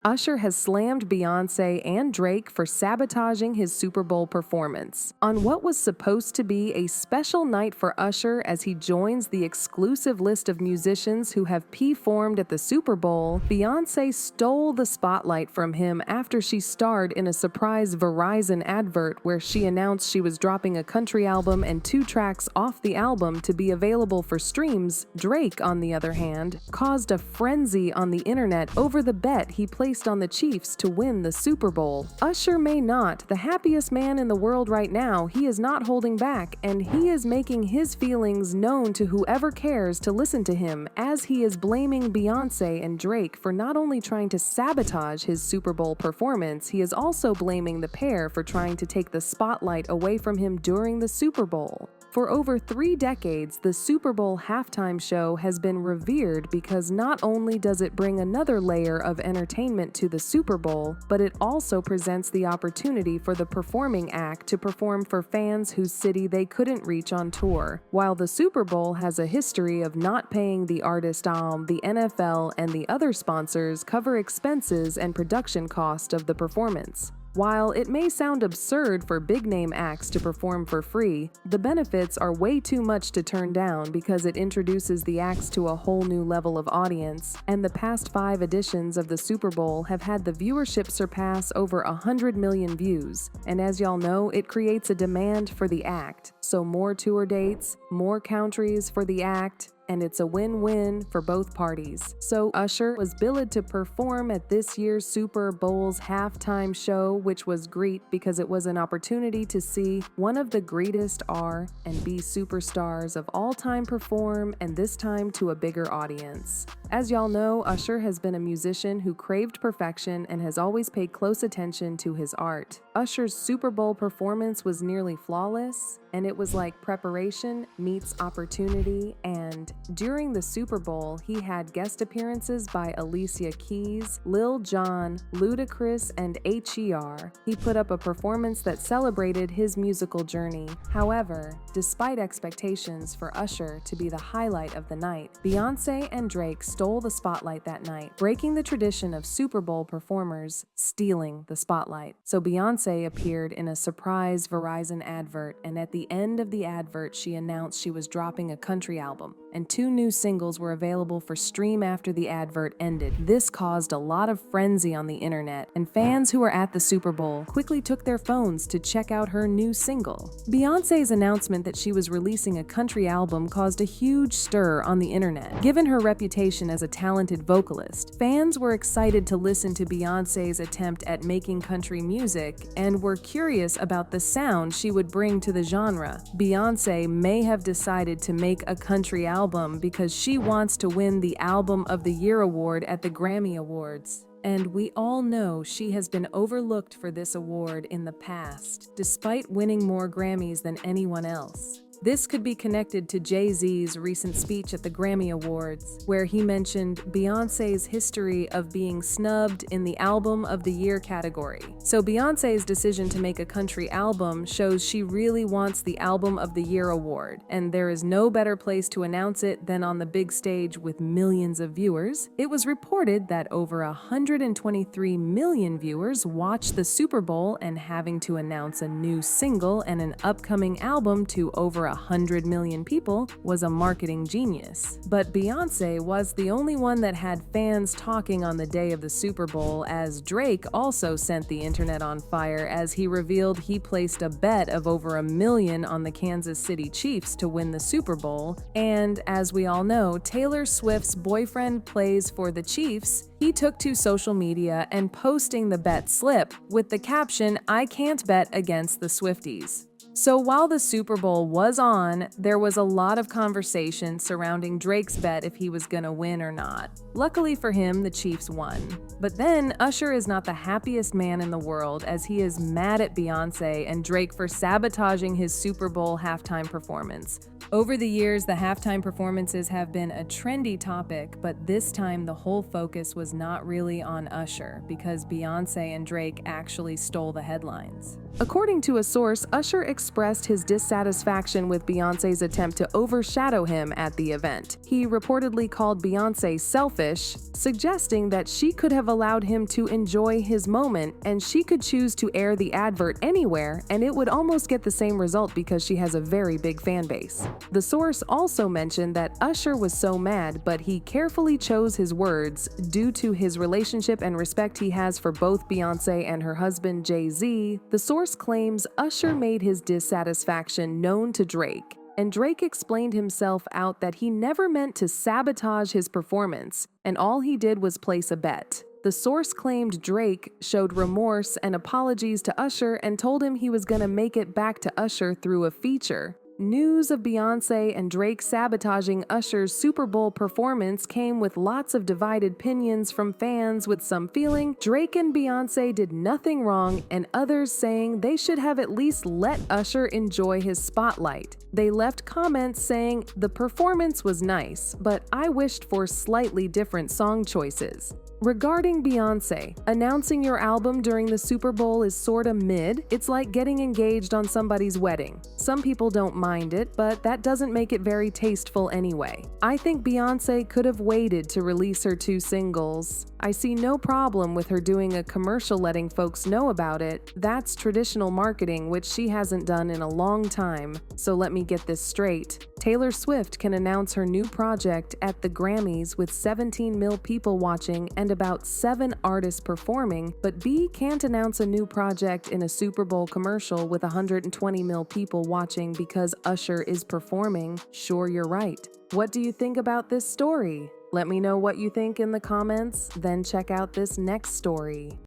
Usher has slammed Beyonce and Drake for sabotaging his Super Bowl performance. On what was supposed to be a special night for Usher as he joins the exclusive list of musicians who have performed at the Super Bowl, Beyonce stole the spotlight from him after she starred in a surprise Verizon advert where she announced she was dropping a country album and 2 tracks off the album to be available for streams. Drake, on the other hand, caused a frenzy on the internet over the bet he placed on the Chiefs to win the Super Bowl. Usher may not, the happiest man in the world right now, he is not holding back, and he is making his feelings known to whoever cares to listen to him, as he is blaming Beyonce and Drake for not only trying to sabotage his Super Bowl performance, he is also blaming the pair for trying to take the spotlight away from him during the Super Bowl. For over 3 decades, the Super Bowl halftime show has been revered because not only does it bring another layer of entertainment to the Super Bowl, but it also presents the opportunity for the performing act to perform for fans whose city they couldn't reach on tour. While the Super Bowl has a history of not paying the artist, the NFL and the other sponsors cover expenses and production cost of the performance. While it may sound absurd for big-name acts to perform for free, the benefits are way too much to turn down because it introduces the acts to a whole new level of audience, and the past 5 editions of the Super Bowl have had the viewership surpass over 100 million views, and as y'all know, it creates a demand for the act, so more tour dates, more countries for the act, and it's a win-win for both parties. So Usher was billed to perform at this year's Super Bowl's halftime show, which was great because it was an opportunity to see one of the greatest R&B superstars of all time perform, and this time to a bigger audience. As y'all know, Usher has been a musician who craved perfection and has always paid close attention to his art. Usher's Super Bowl performance was nearly flawless, and it was like preparation meets opportunity, and during the Super Bowl, he had guest appearances by Alicia Keys, Lil Jon, Ludacris, and H.E.R. He put up a performance that celebrated his musical journey. However, despite expectations for Usher to be the highlight of the night, Beyonce and Drake stole the spotlight that night, breaking the tradition of Super Bowl performers stealing the spotlight. So Beyonce appeared in a surprise Verizon advert, and at the end of the advert, she announced she was dropping a country album, and 2 new singles were available for stream after the advert ended. This caused a lot of frenzy on the internet, and fans who were at the Super Bowl quickly took their phones to check out her new single. Beyonce's announcement that she was releasing a country album caused a huge stir on the internet. Given her reputation as a talented vocalist, fans were excited to listen to Beyonce's attempt at making country music and were curious about the sound she would bring to the genre. Beyonce may have decided to make a country album because she wants to win the Album of the Year award at the Grammy Awards. And we all know she has been overlooked for this award in the past, despite winning more Grammys than anyone else. This could be connected to Jay-Z's recent speech at the Grammy Awards, where he mentioned Beyonce's history of being snubbed in the Album of the Year category. So Beyonce's decision to make a country album shows she really wants the Album of the Year award, and there is no better place to announce it than on the big stage with millions of viewers. It was reported that over 123 million viewers watched the Super Bowl, and having to announce a new single and an upcoming album to over 100 million people was a marketing genius. But Beyonce was the only one that had fans talking on the day of the Super Bowl, as Drake also sent the internet on fire as he revealed he placed a bet of over $1 million on the Kansas City Chiefs to win the Super Bowl. And as we all know, Taylor Swift's boyfriend plays for the Chiefs. He took to social media and posting the bet slip with the caption, "I can't bet against the Swifties." So while the Super Bowl was on, there was a lot of conversation surrounding Drake's bet if he was gonna win or not. Luckily for him, the Chiefs won. But then, Usher is not the happiest man in the world, as he is mad at Beyonce and Drake for sabotaging his Super Bowl halftime performance. Over the years, the halftime performances have been a trendy topic, but this time the whole focus was not really on Usher, because Beyonce and Drake actually stole the headlines. According to a source, Usher expressed his dissatisfaction with Beyoncé's attempt to overshadow him at the event. He reportedly called Beyoncé selfish, suggesting that she could have allowed him to enjoy his moment and she could choose to air the advert anywhere and it would almost get the same result because she has a very big fan base. The source also mentioned that Usher was so mad, but he carefully chose his words due to his relationship and respect he has for both Beyoncé and her husband Jay-Z. The source claims Usher made his dissatisfaction known to Drake, and Drake explained himself out that he never meant to sabotage his performance, and all he did was place a bet. The source claimed Drake showed remorse and apologies to Usher and told him he was gonna make it back to Usher through a feature. News of Beyonce and Drake sabotaging Usher's Super Bowl performance came with lots of divided opinions from fans, with some feeling Drake and Beyonce did nothing wrong and others saying they should have at least let Usher enjoy his spotlight. They left comments saying, "The performance was nice, but I wished for slightly different song choices." Regarding Beyonce, announcing your album during the Super Bowl is sorta mid. It's like getting engaged on somebody's wedding. Some people don't mind it, but that doesn't make it very tasteful anyway. I think Beyonce could have waited to release her 2 singles. I see no problem with her doing a commercial letting folks know about it. That's traditional marketing, which she hasn't done in a long time. So let me get this straight. Taylor Swift can announce her new project at the Grammys with 17 million people watching and about 7 artists performing, but B can't announce a new project in a Super Bowl commercial with 120 million people watching because Usher is performing. Sure, you're right. What do you think about this story? Let me know what you think in the comments, then check out this next story.